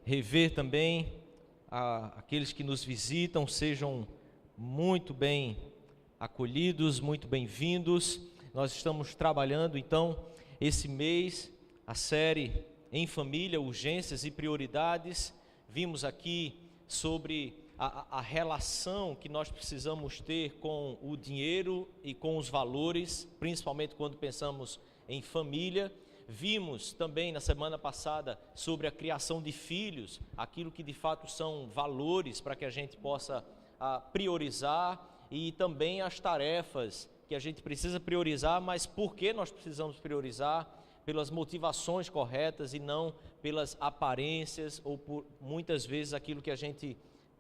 rever também aqueles que nos visitam. Sejam muito bem acolhidos, muito bem-vindos. Nós estamos trabalhando então esse mês a série Em Família, Urgências e Prioridades. Vimos aqui sobre a relação que nós precisamos ter com o dinheiro e com os valores, principalmente quando pensamos em família. Vimos também na semana passada sobre a criação de filhos, aquilo que de fato são valores para que a gente possa priorizar, e também as tarefas que a gente precisa priorizar, mas por que nós precisamos priorizar? Pelas motivações corretas e não pelas aparências ou por muitas vezes aquilo que a gente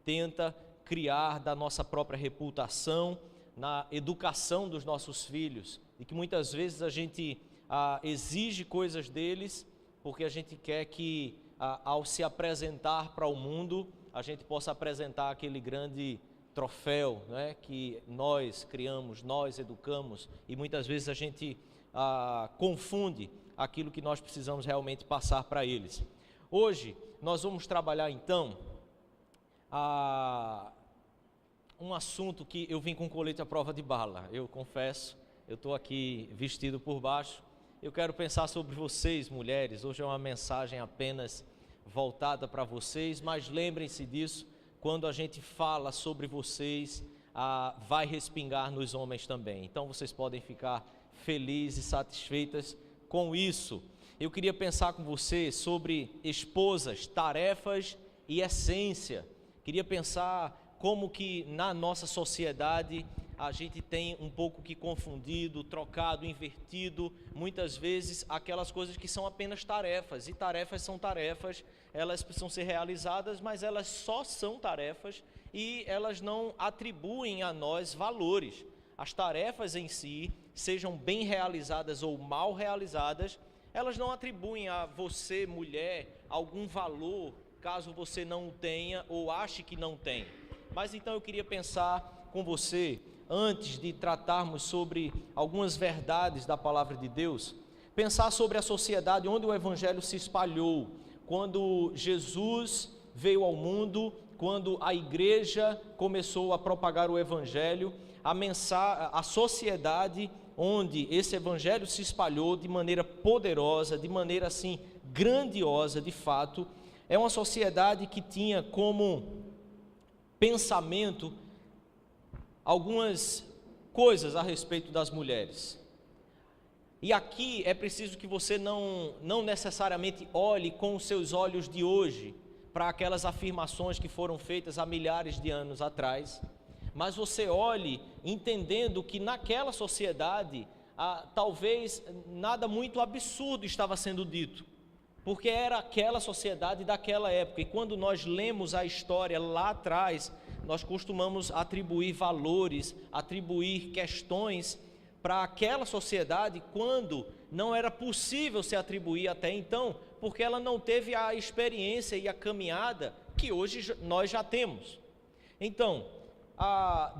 tenta criar da nossa própria reputação na educação dos nossos filhos, e que muitas vezes a gente exige coisas deles porque a gente quer que ao se apresentar para o mundo a gente possa apresentar aquele grande troféu, né, que nós criamos, nós educamos, e muitas vezes a gente confunde aquilo que nós precisamos realmente passar para eles. Hoje nós vamos trabalhar então um assunto que eu vim com colete à prova de bala. Eu confesso, eu estou aqui vestido por baixo. Eu quero pensar sobre vocês, mulheres. Hoje é uma mensagem apenas voltada para vocês, mas lembrem-se disso, quando a gente fala sobre vocês, vai respingar nos homens também. Então vocês podem ficar felizes e satisfeitas com isso. Eu queria pensar com você sobre esposas, tarefas e essência. Queria pensar como que na nossa sociedade a gente tem um pouco que confundido, trocado, invertido, muitas vezes aquelas coisas que são apenas tarefas, e tarefas são tarefas, elas precisam ser realizadas, mas elas só são tarefas e elas não atribuem a nós valores. As tarefas em si, sejam bem realizadas ou mal realizadas, elas não atribuem a você, mulher, algum valor, caso você não o tenha ou ache que não tem. Mas então eu queria pensar com você, antes de tratarmos sobre algumas verdades da palavra de Deus, pensar sobre a sociedade onde o evangelho se espalhou, quando Jesus veio ao mundo, quando a igreja começou a propagar o evangelho, a sociedade onde esse evangelho se espalhou de maneira poderosa, de maneira assim grandiosa, de fato, é uma sociedade que tinha como pensamento algumas coisas a respeito das mulheres. E aqui é preciso que você não necessariamente olhe com os seus olhos de hoje para aquelas afirmações que foram feitas há milhares de anos atrás, mas você olhe entendendo que naquela sociedade talvez nada muito absurdo estava sendo dito, porque era aquela sociedade daquela época, e quando nós lemos a história lá atrás, nós costumamos atribuir valores, atribuir questões para aquela sociedade quando não era possível se atribuir até então, porque ela não teve a experiência e a caminhada que hoje nós já temos. Então,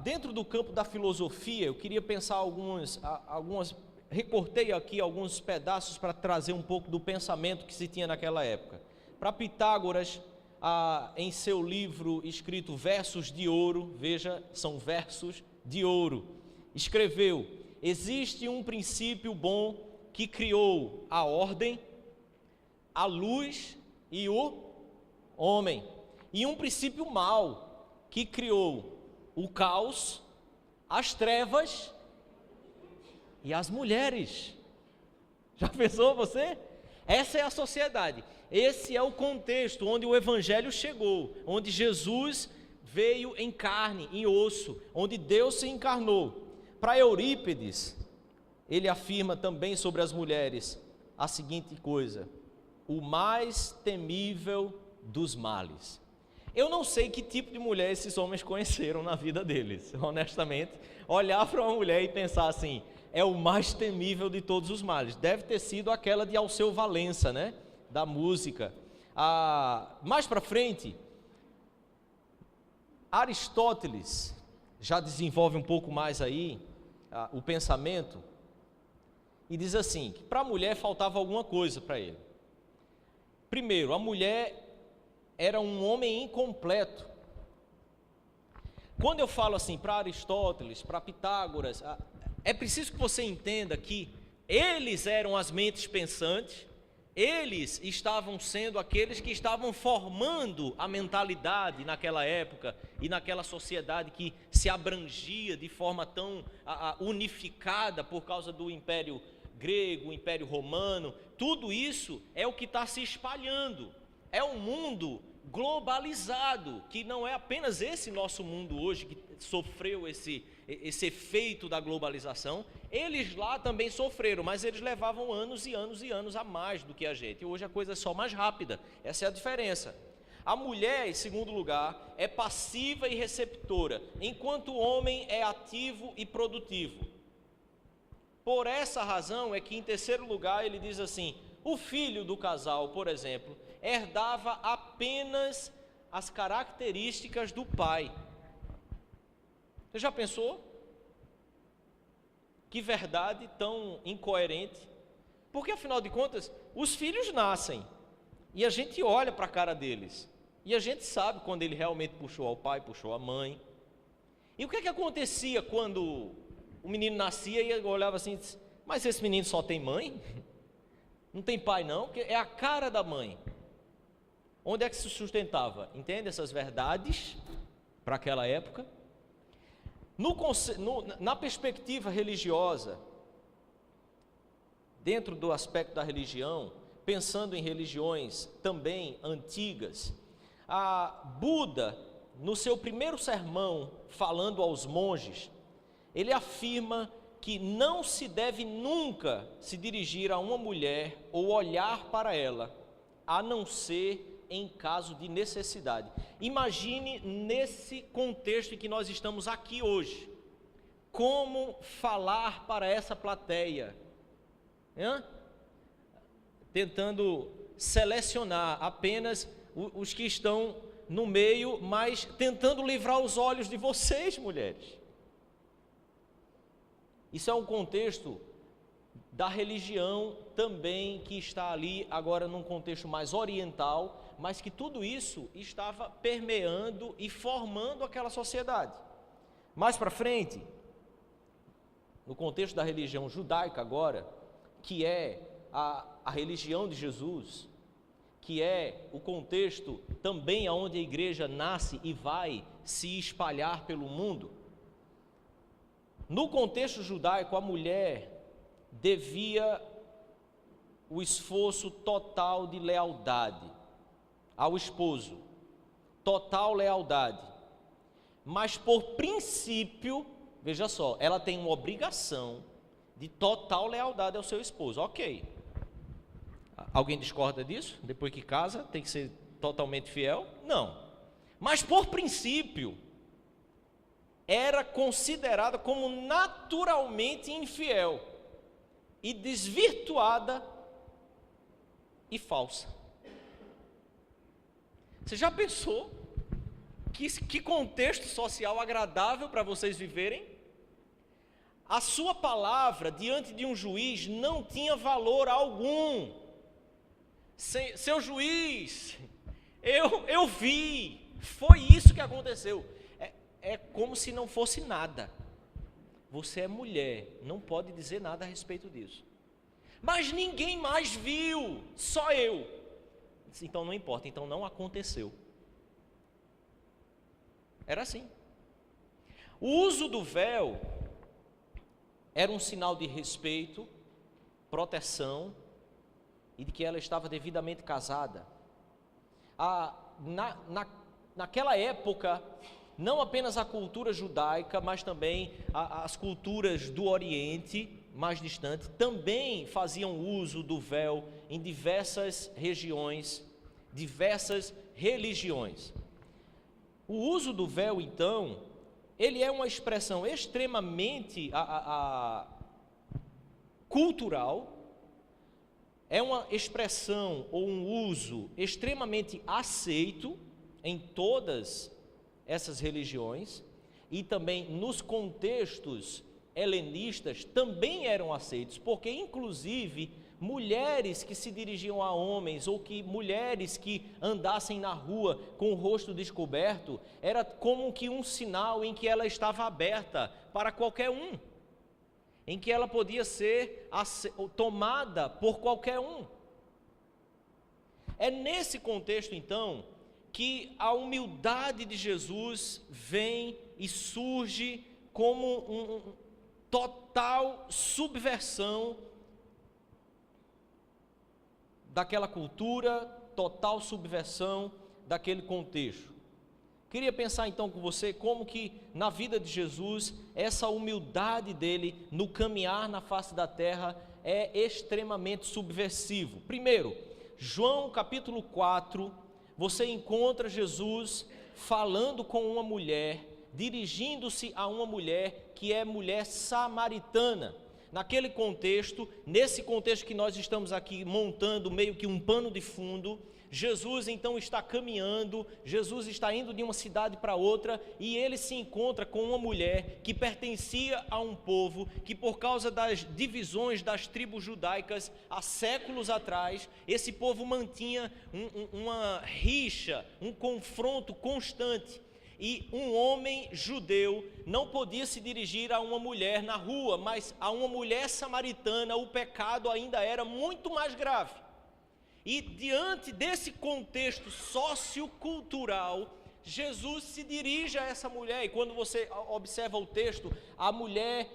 dentro do campo da filosofia, eu queria pensar recortei aqui alguns pedaços para trazer um pouco do pensamento que se tinha naquela época. Para Pitágoras, em seu livro escrito Versos de Ouro, veja, são versos de ouro, escreveu: existe um princípio bom que criou a ordem, a luz e o homem, e um princípio mau que criou o caos, as trevas e as mulheres. Já pensou você? Essa é a sociedade, esse é o contexto onde o evangelho chegou, onde Jesus veio em carne, em osso, onde Deus se encarnou. Para Eurípides, ele afirma também sobre as mulheres a seguinte coisa: o mais temível dos males. Eu não sei que tipo de mulher esses homens conheceram na vida deles, honestamente. Olhar para uma mulher e pensar assim: é o mais temível de todos os males. Deve ter sido aquela de Alceu Valença, né? Da música. Mais para frente, Aristóteles já desenvolve um pouco mais aí o pensamento e diz assim, que para a mulher faltava alguma coisa para ele. Primeiro, a mulher era um homem incompleto. Quando eu falo assim para Aristóteles, para Pitágoras, é preciso que você entenda que eles eram as mentes pensantes, eles estavam sendo aqueles que estavam formando a mentalidade naquela época e naquela sociedade que se abrangia de forma tão unificada por causa do Império Grego, o Império Romano. Tudo isso é o que está se espalhando. É um mundo globalizado, que não é apenas esse nosso mundo hoje que sofreu esse efeito da globalização. Eles lá também sofreram, mas eles levavam anos e anos e anos a mais do que a gente. E hoje a coisa é só mais rápida. Essa é a diferença. A mulher, em segundo lugar, é passiva e receptora, enquanto o homem é ativo e produtivo. Por essa razão é que, em terceiro lugar, ele diz assim: o filho do casal, por exemplo, herdava apenas as características do pai. Você já pensou? Que verdade tão incoerente. Porque, afinal de contas, os filhos nascem e a gente olha para a cara deles e a gente sabe quando ele realmente puxou ao pai, puxou a mãe. E o que é que acontecia quando o menino nascia e eu olhava assim e disse: mas esse menino só tem mãe? Não tem pai não? Porque é a cara da mãe. Onde é que se sustentava? Entende essas verdades para aquela época? Na perspectiva religiosa, dentro do aspecto da religião, pensando em religiões também antigas, a Buda, no seu primeiro sermão, falando aos monges, ele afirma que não se deve nunca se dirigir a uma mulher ou olhar para ela, a não ser em caso de necessidade. Imagine nesse contexto em que nós estamos aqui hoje, como falar para essa plateia, tentando selecionar apenas os que estão no meio, mas tentando livrar os olhos de vocês, mulheres. Isso é um contexto da religião também, que está ali agora num contexto mais oriental, mas que tudo isso estava permeando e formando aquela sociedade. Mais para frente, no contexto da religião judaica agora, que é a religião de Jesus, que é o contexto também onde a igreja nasce e vai se espalhar pelo mundo. No contexto judaico, a mulher devia o esforço total de lealdade ao esposo, total lealdade, mas por princípio, veja só, ela tem uma obrigação de total lealdade ao seu esposo. Ok, alguém discorda disso? Depois que casa tem que ser totalmente fiel? Não, mas por princípio era considerada como naturalmente infiel e desvirtuada e falsa. Você já pensou que contexto social agradável para vocês viverem? A sua palavra diante de um juiz não tinha valor algum. Seu juiz, eu vi, foi isso que aconteceu. É como se não fosse nada. Você é mulher, não pode dizer nada a respeito disso. Mas ninguém mais viu, só eu. Então não importa, então não aconteceu. Era assim. O uso do véu era um sinal de respeito, proteção e de que ela estava devidamente casada. Naquela época, não apenas a cultura judaica, mas também as culturas do Oriente mais distante, também faziam uso do véu em diversas regiões, diversas religiões. O uso do véu, então, ele é uma expressão extremamente cultural, é uma expressão ou um uso extremamente aceito em todas essas religiões, e também nos contextos helenistas também eram aceitos, porque inclusive mulheres que se dirigiam a homens, ou que mulheres que andassem na rua com o rosto descoberto, era como que um sinal em que ela estava aberta para qualquer um, em que ela podia ser tomada por qualquer um. É nesse contexto, então, que a humildade de Jesus vem e surge como uma total subversão daquela cultura, total subversão daquele contexto. Queria pensar então com você como que na vida de Jesus, essa humildade dele no caminhar na face da terra é extremamente subversivo. Primeiro, João capítulo 4, você encontra Jesus falando com uma mulher, dirigindo-se a uma mulher que é mulher samaritana. Naquele contexto, nesse contexto que nós estamos aqui montando meio que um pano de fundo, Jesus então está caminhando, Jesus está indo de uma cidade para outra e ele se encontra com uma mulher que pertencia a um povo que, por causa das divisões das tribos judaicas há séculos atrás, esse povo mantinha uma rixa, um confronto constante. E um homem judeu não podia se dirigir a uma mulher na rua, mas a uma mulher samaritana o pecado ainda era muito mais grave. E diante desse contexto sociocultural, Jesus se dirige a essa mulher, e quando você observa o texto, a mulher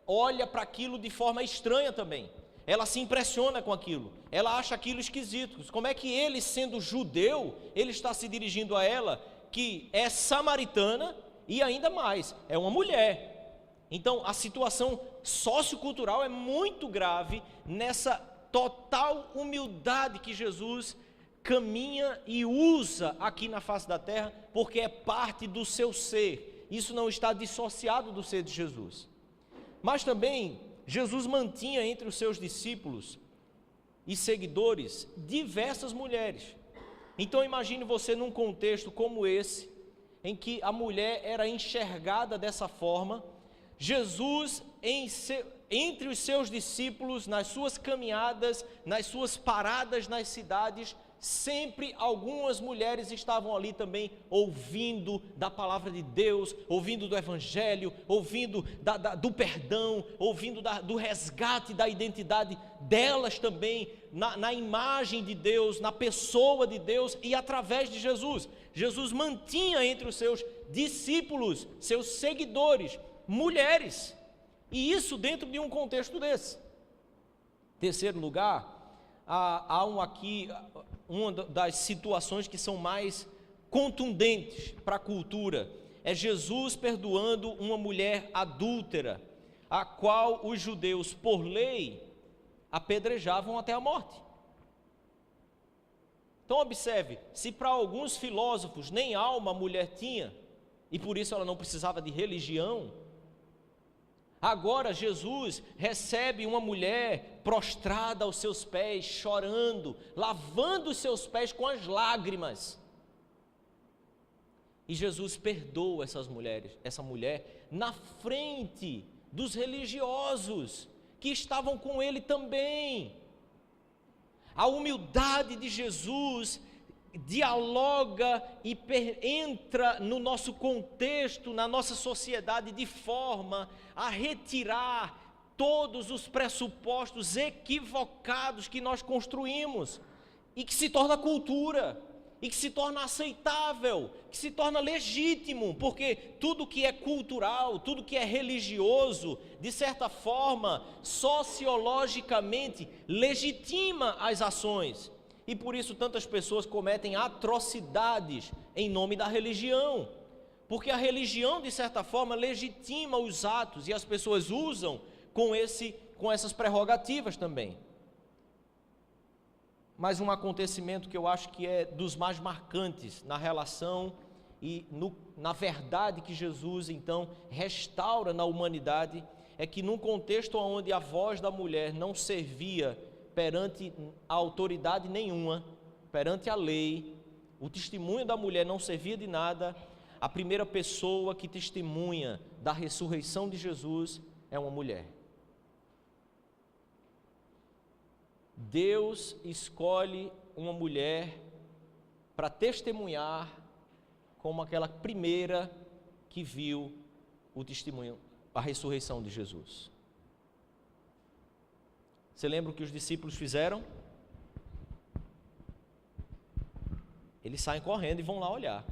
olha para aquilo de forma estranha também. Ela se impressiona com aquilo, ela acha aquilo esquisito. Como é que ele, sendo judeu, ele está se dirigindo a ela, que é samaritana e ainda mais, é uma mulher? Então a situação sociocultural é muito grave nessa total humildade que Jesus caminha e usa aqui na face da terra, porque é parte do seu ser. Isso não está dissociado do ser de Jesus. Mas também Jesus mantinha entre os seus discípulos e seguidores diversas mulheres. Então imagine você num contexto como esse, em que a mulher era enxergada dessa forma. Jesus, entre os seus discípulos, nas suas caminhadas, nas suas paradas nas cidades, sempre algumas mulheres estavam ali também ouvindo da palavra de Deus, ouvindo do evangelho, ouvindo do perdão, ouvindo do resgate da identidade delas também, na imagem de Deus, na pessoa de Deus e através de Jesus. Jesus mantinha entre os seus discípulos, seus seguidores, mulheres, e isso dentro de um contexto desse. Terceiro lugar, há uma das situações que são mais contundentes para a cultura, é Jesus perdoando uma mulher adúltera, a qual os judeus, por lei, apedrejavam até a morte. Então observe, se para alguns filósofos nem alma a mulher tinha, e por isso ela não precisava de religião, agora Jesus recebe uma mulher prostrada aos seus pés, chorando, lavando os seus pés com as lágrimas. E Jesus perdoa essa mulher na frente dos religiosos que estavam com ele também. A humildade de Jesus dialoga e entra no nosso contexto, na nossa sociedade, de forma a retirar todos os pressupostos equivocados que nós construímos e que se torna cultura, e que se torna aceitável, que se torna legítimo, porque tudo que é cultural, tudo que é religioso, de certa forma, sociologicamente, legitima as ações. E por isso tantas pessoas cometem atrocidades em nome da religião, porque a religião, de certa forma, legitima os atos, e as pessoas usam com essas prerrogativas também. Mas um acontecimento que eu acho que é dos mais marcantes na relação e na verdade que Jesus então restaura na humanidade, é que num contexto onde a voz da mulher não servia perante a autoridade nenhuma, perante a lei, o testemunho da mulher não servia de nada, a primeira pessoa que testemunha da ressurreição de Jesus é uma mulher. Deus escolhe uma mulher para testemunhar como aquela primeira que viu o testemunho, a ressurreição de Jesus. Você lembra o que os discípulos fizeram? Eles saem correndo e vão lá olhar.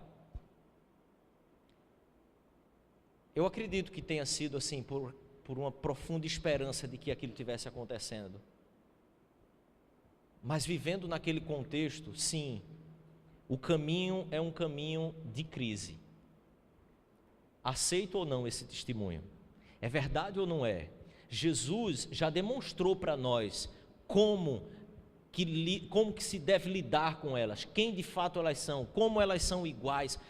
Eu acredito que tenha sido assim por uma profunda esperança de que aquilo estivesse acontecendo. Mas vivendo naquele contexto, sim, o caminho é um caminho de crise. Aceito ou não esse testemunho? É verdade ou não é? Jesus já demonstrou para nós como que se deve lidar com elas, quem de fato elas são, como elas são iguais,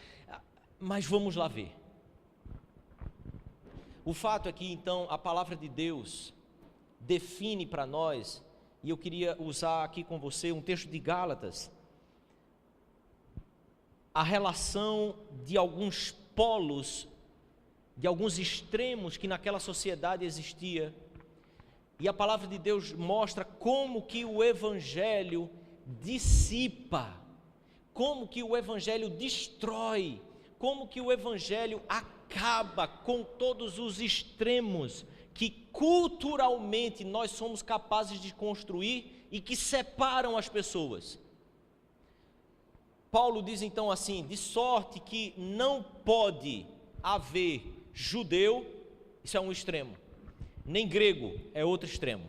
mas vamos lá ver. O fato é que então a palavra de Deus define para nós, e eu queria usar aqui com você um texto de Gálatas, a relação de alguns polos, de alguns extremos que naquela sociedade existia. E a palavra de Deus mostra como que o Evangelho dissipa, como que o Evangelho destrói, como que o Evangelho acaba com todos os extremos que culturalmente nós somos capazes de construir e que separam as pessoas. Paulo diz então assim, de sorte que não pode haver judeu, isso é um extremo, nem grego é outro extremo.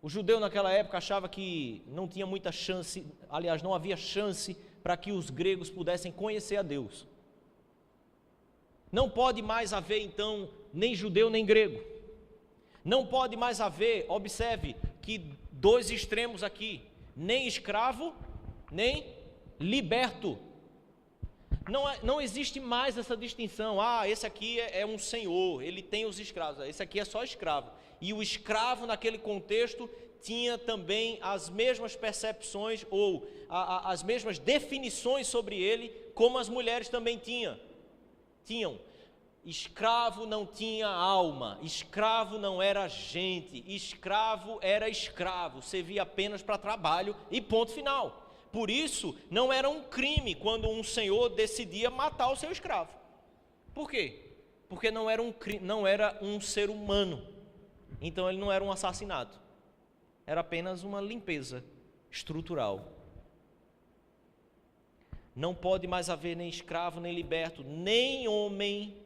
O judeu naquela época achava que não tinha muita chance, aliás, não havia chance para que os gregos pudessem conhecer a Deus. Não pode mais haver então nem judeu nem grego. Não pode mais haver, observe que dois extremos aqui, nem escravo, nem liberto. Não existe mais essa distinção, esse aqui é um senhor, ele tem os escravos, esse aqui é só escravo. E o escravo naquele contexto tinha também as mesmas percepções ou as mesmas definições sobre ele, como as mulheres também tinham. Escravo não tinha alma, escravo não era gente, escravo era escravo, servia apenas para trabalho e ponto final. Por isso, não era um crime quando um senhor decidia matar o seu escravo. Por quê? Porque não era um ser humano. Então ele não era um assassinato. Era apenas uma limpeza estrutural. Não pode mais haver nem escravo, nem liberto, nem homem,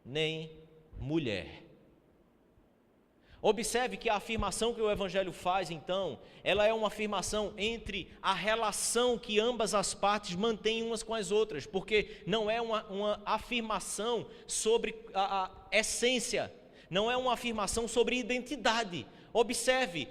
nem mulher. Observe que a afirmação que o Evangelho faz, então, ela é uma afirmação entre a relação que ambas as partes mantêm umas com as outras, porque não é uma afirmação sobre a essência, não é uma afirmação sobre identidade. Observe,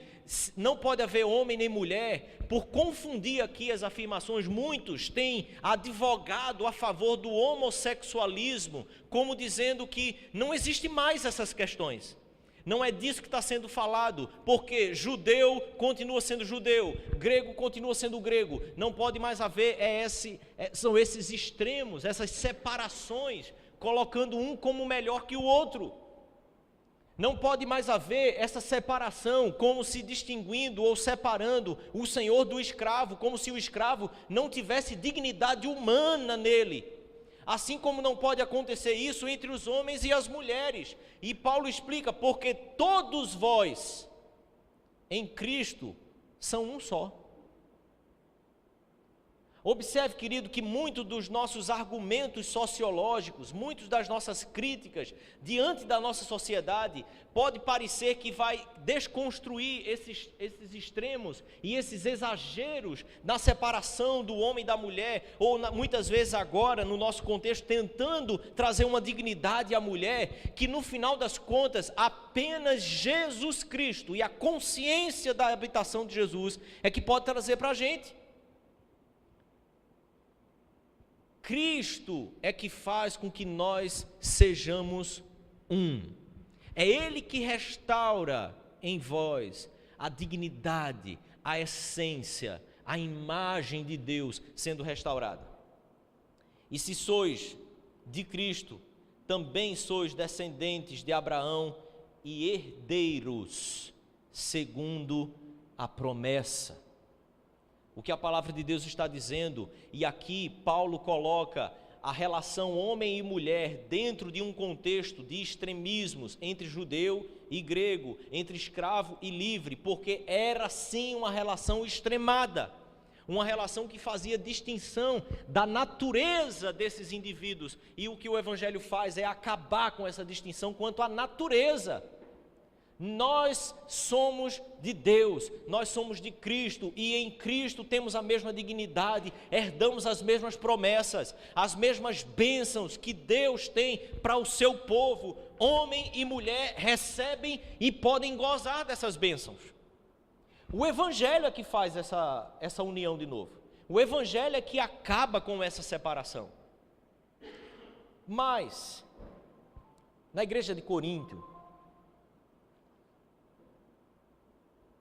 não pode haver homem nem mulher. Por confundir aqui as afirmações, muitos têm advogado a favor do homossexualismo, como dizendo que não existe mais essas questões. Não é disso que está sendo falado, porque judeu continua sendo judeu, grego continua sendo grego. Não pode mais haver são esses extremos, essas separações, colocando um como melhor que o outro. Não pode mais haver essa separação, como se distinguindo ou separando o senhor do escravo, como se o escravo não tivesse dignidade humana nele. Assim como não pode acontecer isso entre os homens e as mulheres. E Paulo explica, porque todos vós, em Cristo, são um só. Observe, querido, que muitos dos nossos argumentos sociológicos, muitas das nossas críticas diante da nossa sociedade, pode parecer que vai desconstruir esses extremos e esses exageros na separação do homem e da mulher, ou muitas vezes agora, no nosso contexto, tentando trazer uma dignidade à mulher, que no final das contas, apenas Jesus Cristo e a consciência da habitação de Jesus é que pode trazer para a gente. Cristo é que faz com que nós sejamos um. É Ele que restaura em vós a dignidade, a essência, a imagem de Deus sendo restaurada. E se sois de Cristo, também sois descendentes de Abraão e herdeiros segundo a promessa. O que a palavra de Deus está dizendo, e aqui Paulo coloca a relação homem e mulher dentro de um contexto de extremismos entre judeu e grego, entre escravo e livre, porque era sim uma relação extremada, uma relação que fazia distinção da natureza desses indivíduos, e o que o Evangelho faz é acabar com essa distinção quanto à natureza. Nós somos de Deus, nós somos de Cristo, e em Cristo temos a mesma dignidade, herdamos as mesmas promessas, as mesmas bênçãos que Deus tem para o seu povo. Homem e mulher recebem e podem gozar dessas bênçãos. O Evangelho é que faz essa união de novo, o Evangelho é que acaba com essa separação. Mas, na igreja de Corinto,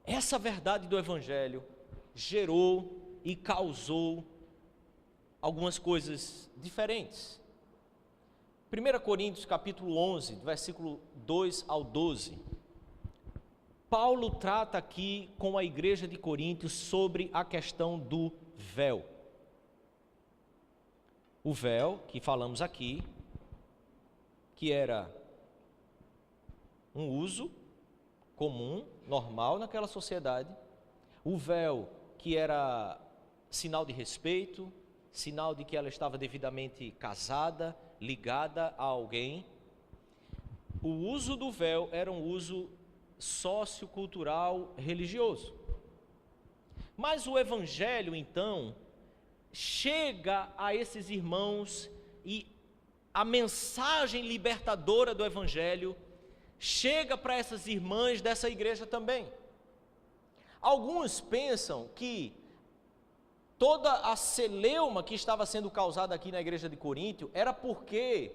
essa verdade do Evangelho gerou e causou algumas coisas diferentes. 1 Coríntios capítulo 11, do versículo 2 ao 12, Paulo trata aqui com a igreja de Corinto sobre a questão do véu. O véu que falamos aqui, que era um uso comum, normal naquela sociedade, o véu que era sinal de respeito, sinal de que ela estava devidamente casada, ligada a alguém. O uso do véu era um uso sociocultural religioso. Mas o Evangelho, então, chega a esses irmãos e a mensagem libertadora do Evangelho chega para essas irmãs dessa igreja também. Alguns pensam que toda a celeuma que estava sendo causada aqui na igreja de Corinto era porque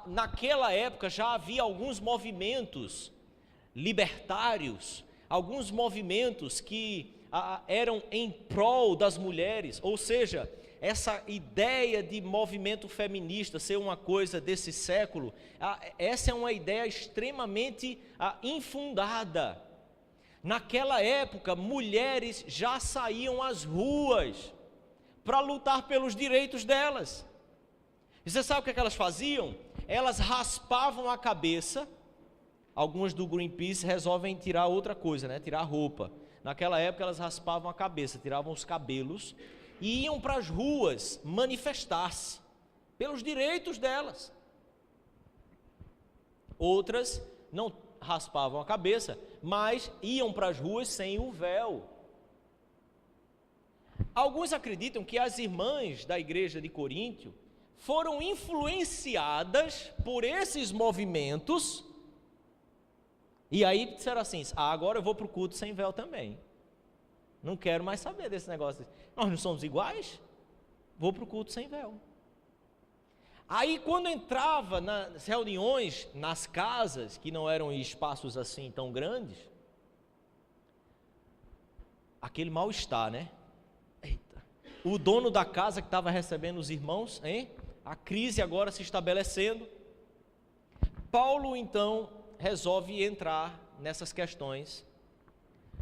naquela época já havia alguns movimentos libertários, alguns movimentos que eram em prol das mulheres, ou seja, essa ideia de movimento feminista ser uma coisa desse século, essa é uma ideia extremamente infundada. Naquela época, mulheres já saíam às ruas para lutar pelos direitos delas. E você sabe o que elas faziam? Elas raspavam a cabeça. Algumas do Greenpeace resolvem tirar outra coisa, né? Tirar a roupa. Naquela época elas raspavam a cabeça, tiravam os cabelos e iam para as ruas manifestar-se pelos direitos delas. Outras não raspavam a cabeça, mas iam para as ruas sem o véu. Alguns acreditam que as irmãs da igreja de Corinto foram influenciadas por esses movimentos, e aí disseram assim: agora eu vou para o culto sem véu também, não quero mais saber desse negócio, nós não somos iguais, vou para o culto sem véu. Aí quando entrava nas reuniões, nas casas, que não eram espaços assim tão grandes, aquele mal-estar, né? Eita. O dono da casa que estava recebendo os irmãos, hein? A crise agora se estabelecendo. Paulo então resolve entrar nessas questões,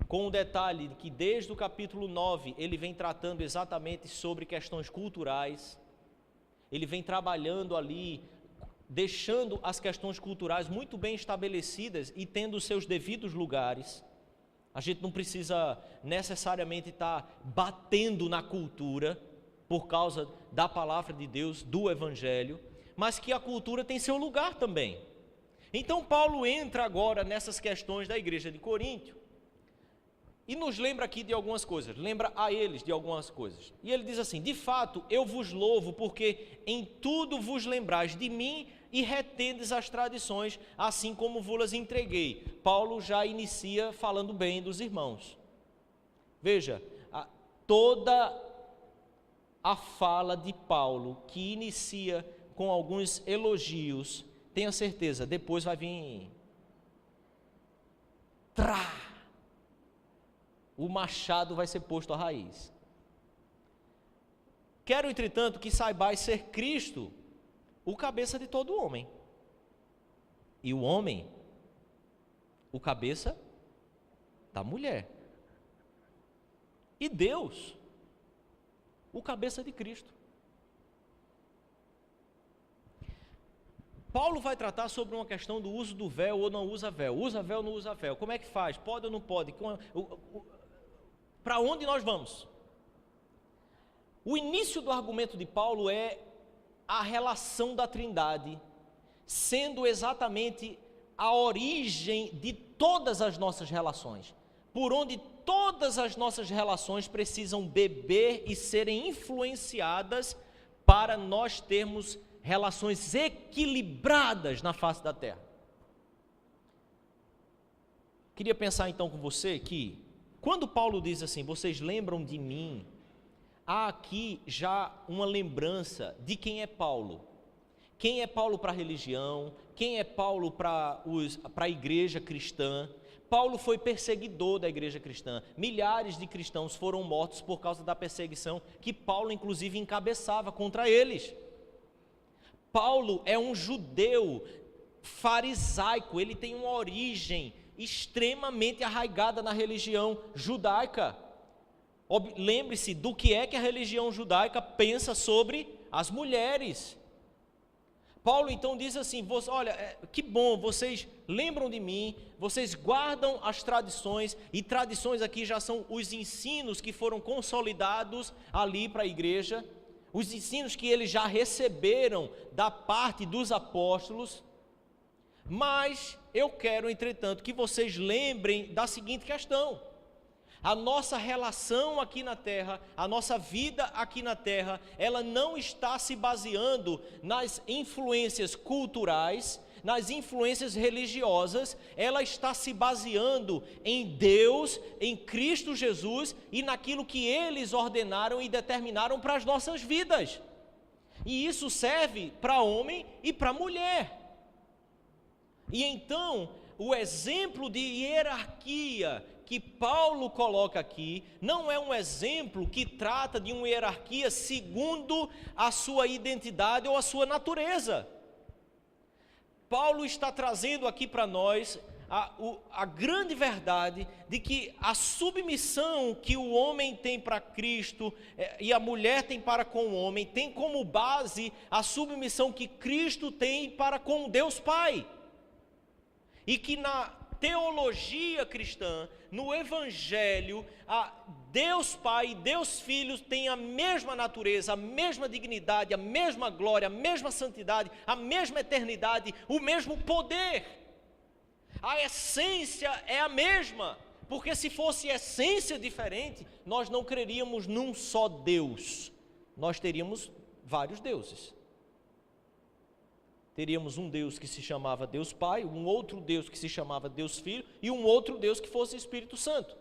com o detalhe de que desde o capítulo 9 ele vem tratando exatamente sobre questões culturais. Ele vem trabalhando ali, deixando as questões culturais muito bem estabelecidas e tendo os seus devidos lugares. A gente não precisa necessariamente estar batendo na cultura por causa da palavra de Deus, do Evangelho, mas que a cultura tem seu lugar também. Então Paulo entra agora nessas questões da igreja de Corinto e nos lembra aqui de algumas coisas, lembra a eles de algumas coisas. E ele diz assim: de fato eu vos louvo, porque em tudo vos lembrais de mim e retendes as tradições, assim como vos-las entreguei. Paulo já inicia falando bem dos irmãos. Veja, toda a fala de Paulo, que inicia com alguns elogios, tenha certeza, depois vai vir o machado vai ser posto à raiz. Quero, entretanto, que saibais ser Cristo o cabeça de todo homem, e o homem o cabeça da mulher. e Deus, o cabeça de Cristo. Paulo vai tratar sobre uma questão do uso do véu ou não usa véu. Usa véu ou não usa véu. Como é que faz? Pode ou não pode? Para onde nós vamos? O início do argumento de Paulo é a relação da Trindade, sendo exatamente a origem de todas as nossas relações, por onde todas as nossas relações precisam beber e serem influenciadas para nós termos relações equilibradas na face da terra. Queria pensar então com você que, quando Paulo diz assim, vocês lembram de mim, há aqui já uma lembrança de quem é Paulo. Quem é Paulo para a religião, quem é Paulo para a igreja cristã. Paulo foi perseguidor da igreja cristã. Milhares de cristãos foram mortos por causa da perseguição que Paulo inclusive encabeçava contra eles. Paulo é um judeu farisaico, ele tem uma origem extremamente arraigada na religião judaica. Lembre-se do que é que a religião judaica pensa sobre as mulheres. Paulo então diz assim, olha, que bom, vocês lembram de mim, vocês guardam as tradições, e tradições aqui já são os ensinos que foram consolidados ali para a igreja, os ensinos que eles já receberam da parte dos apóstolos, mas eu quero, entretanto, que vocês lembrem da seguinte questão: a nossa relação aqui na terra, a nossa vida aqui na terra, ela não está se baseando nas influências culturais, nas influências religiosas, ela está se baseando em Deus, em Cristo Jesus e naquilo que eles ordenaram e determinaram para as nossas vidas. E isso serve para homem e para mulher. E então, o exemplo de hierarquia que Paulo coloca aqui, não é um exemplo que trata de uma hierarquia segundo a sua identidade ou a sua natureza. Paulo está trazendo aqui para nós a grande verdade de que a submissão que o homem tem para Cristo e a mulher tem para com o homem, tem como base a submissão que Cristo tem para com Deus Pai. E que na teologia cristã, no Evangelho, Deus Pai e Deus Filho têm a mesma natureza, a mesma dignidade, a mesma glória, a mesma santidade, a mesma eternidade, o mesmo poder. A essência é a mesma, porque se fosse essência diferente, nós não creríamos num só Deus, nós teríamos vários deuses. Teríamos um Deus que se chamava Deus Pai, um outro Deus que se chamava Deus Filho e um outro Deus que fosse Espírito Santo.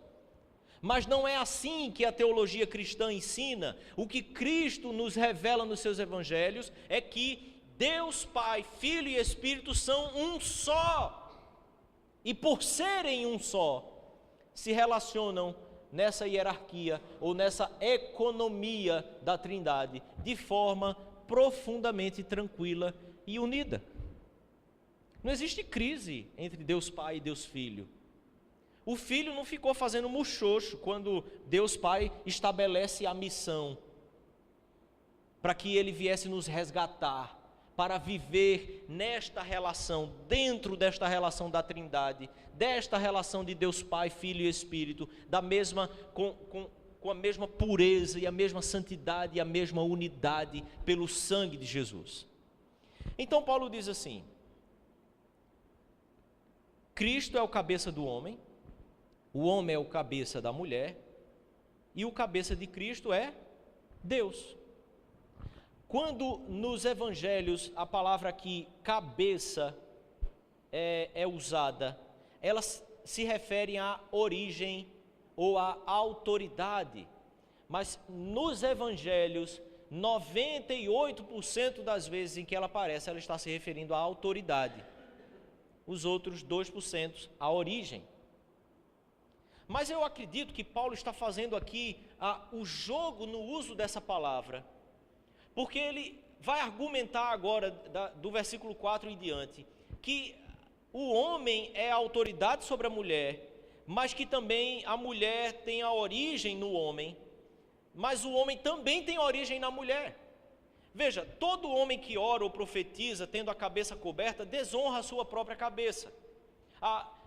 Mas não é assim que a teologia cristã ensina. O que Cristo nos revela nos seus evangelhos é que Deus Pai, Filho e Espírito são um só. E por serem um só, se relacionam nessa hierarquia ou nessa economia da Trindade de forma profundamente tranquila e unida. Não existe crise entre Deus Pai e Deus Filho. O Filho não ficou fazendo muxoxo quando Deus Pai estabelece a missão para que Ele viesse nos resgatar, para viver nesta relação, dentro desta relação da Trindade, desta relação de Deus Pai, Filho e Espírito, com a mesma pureza e a mesma santidade e a mesma unidade pelo sangue de Jesus. Então Paulo diz assim: Cristo é o cabeça do homem, o homem é o cabeça da mulher, e o cabeça de Cristo é Deus. Quando nos evangelhos a palavra aqui, cabeça, é usada, elas se referem à origem ou à autoridade, mas nos evangelhos, 98% das vezes em que ela aparece, ela está se referindo à autoridade. Os outros 2% à origem. Mas eu acredito que Paulo está fazendo aqui o jogo no uso dessa palavra, porque ele vai argumentar agora, do versículo 4 em diante, que o homem é a autoridade sobre a mulher, mas que também a mulher tem a origem no homem, mas o homem também tem origem na mulher. Veja, todo homem que ora ou profetiza tendo a cabeça coberta, desonra a sua própria cabeça.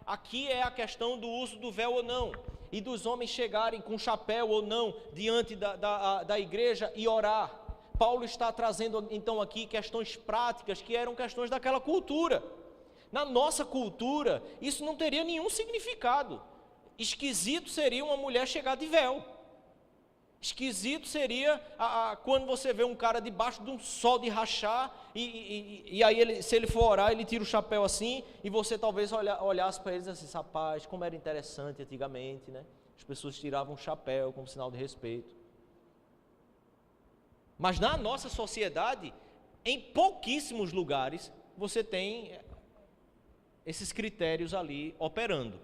Aqui é a questão do uso do véu ou não, e dos homens chegarem com chapéu ou não diante da igreja e orar. Paulo está trazendo então aqui questões práticas que eram questões daquela cultura. Na nossa cultura, isso não teria nenhum significado. Esquisito seria uma mulher chegar de véu. Esquisito seria quando você vê um cara debaixo de um sol de rachar, e aí se ele for orar, ele tira o chapéu assim, e você talvez olhasse para eles assim, rapaz, como era interessante antigamente, né? As pessoas tiravam o chapéu como sinal de respeito. Mas na nossa sociedade, em pouquíssimos lugares, você tem esses critérios ali operando.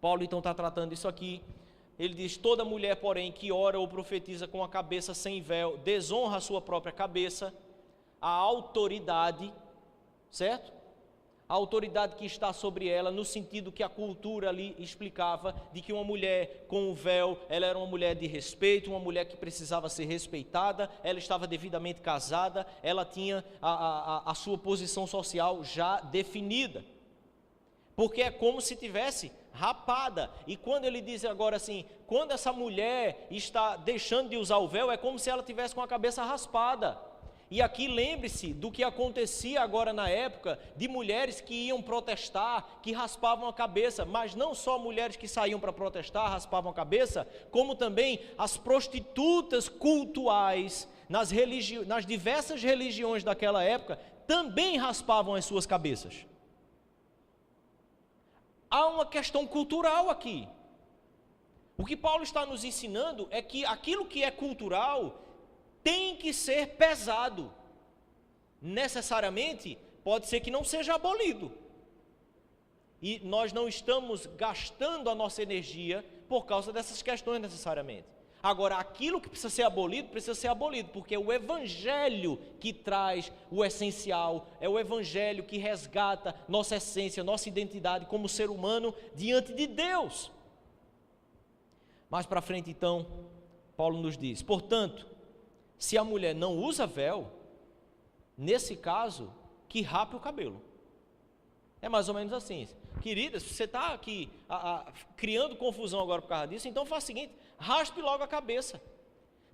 Paulo então está tratando isso aqui. Ele diz, toda mulher, porém, que ora ou profetiza com a cabeça sem véu, desonra a sua própria cabeça, a autoridade, certo? A autoridade que está sobre ela, no sentido que a cultura ali explicava, de que uma mulher com o véu, ela era uma mulher de respeito, uma mulher que precisava ser respeitada, ela estava devidamente casada, ela tinha a sua posição social já definida, porque é como se tivesse rapada. E quando ele diz agora assim, quando essa mulher está deixando de usar o véu, é como se ela tivesse com a cabeça raspada. E aqui lembre-se do que acontecia agora na época de mulheres que iam protestar, que raspavam a cabeça, mas não só mulheres que saíam para protestar, raspavam a cabeça, como também as prostitutas cultuais nas diversas religiões daquela época, também raspavam as suas cabeças. Há uma questão cultural aqui. O que Paulo está nos ensinando é que aquilo que é cultural tem que ser pesado. Necessariamente, pode ser que não seja abolido. E nós não estamos gastando a nossa energia por causa dessas questões necessariamente. Agora, aquilo que precisa ser abolido, porque é o Evangelho que traz o essencial, é o Evangelho que resgata nossa essência, nossa identidade como ser humano diante de Deus. Mais para frente, então, Paulo nos diz, portanto, se a mulher não usa véu, nesse caso, que rape o cabelo. É mais ou menos assim. Querida, se você está aqui criando confusão agora por causa disso, então faça o seguinte, raspe logo a cabeça.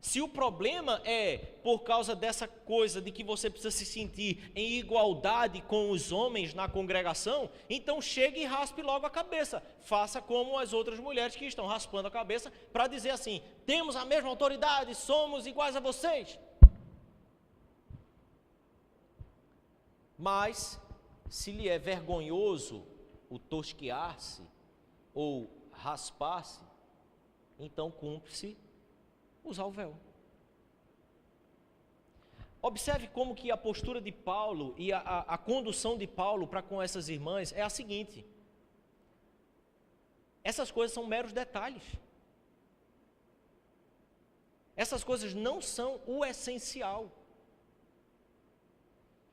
Se o problema é por causa dessa coisa de que você precisa se sentir em igualdade com os homens na congregação, então chegue e raspe logo a cabeça. Faça como as outras mulheres que estão raspando a cabeça para dizer assim, temos a mesma autoridade, somos iguais a vocês. Mas, se lhe é vergonhoso o tosquear-se ou raspar-se, então cumpre-se usar o véu. Observe como que a postura de Paulo e a condução de Paulo para com essas irmãs é a seguinte. Essas coisas são meros detalhes. Essas coisas não são o essencial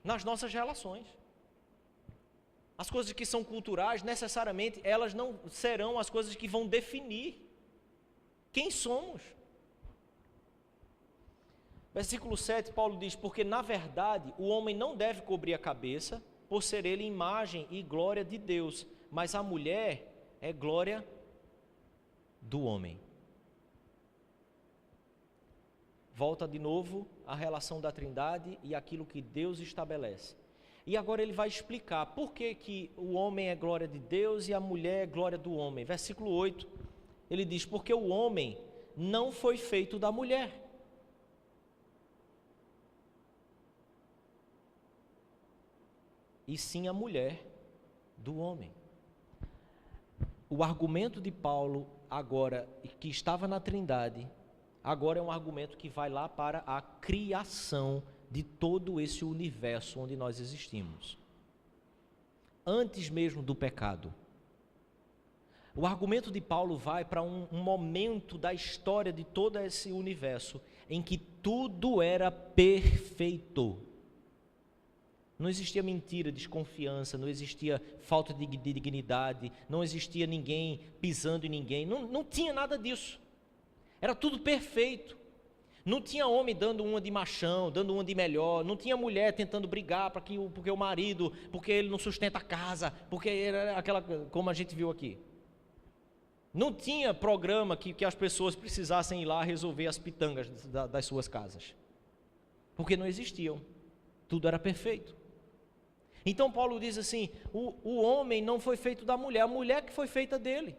nas nossas relações. As coisas que são culturais, necessariamente, elas não serão as coisas que vão definir quem somos. Versículo 7, Paulo diz, porque na verdade o homem não deve cobrir a cabeça, por ser ele imagem e glória de Deus, mas a mulher é glória do homem. Volta de novo a relação da Trindade e aquilo que Deus estabelece. E agora ele vai explicar por que o homem é glória de Deus e a mulher é glória do homem. Versículo 8, ele diz, porque o homem não foi feito da mulher, e sim a mulher do homem. O argumento de Paulo agora, que estava na Trindade, agora é um argumento que vai lá para a criação de todo esse universo onde nós existimos. Antes mesmo do pecado. O argumento de Paulo vai para um momento da história de todo esse universo em que tudo era perfeito. Não existia mentira, desconfiança, não existia falta de dignidade, não existia ninguém pisando em ninguém, não tinha nada disso. Era tudo perfeito. Não tinha homem dando uma de machão, dando uma de melhor, não tinha mulher tentando brigar porque o marido, porque ele não sustenta a casa, porque era aquela, como a gente viu aqui. Não tinha programa que as pessoas precisassem ir lá resolver as pitangas das suas casas, porque não existiam, tudo era perfeito. Então Paulo diz assim, o homem não foi feito da mulher, a mulher que foi feita dele.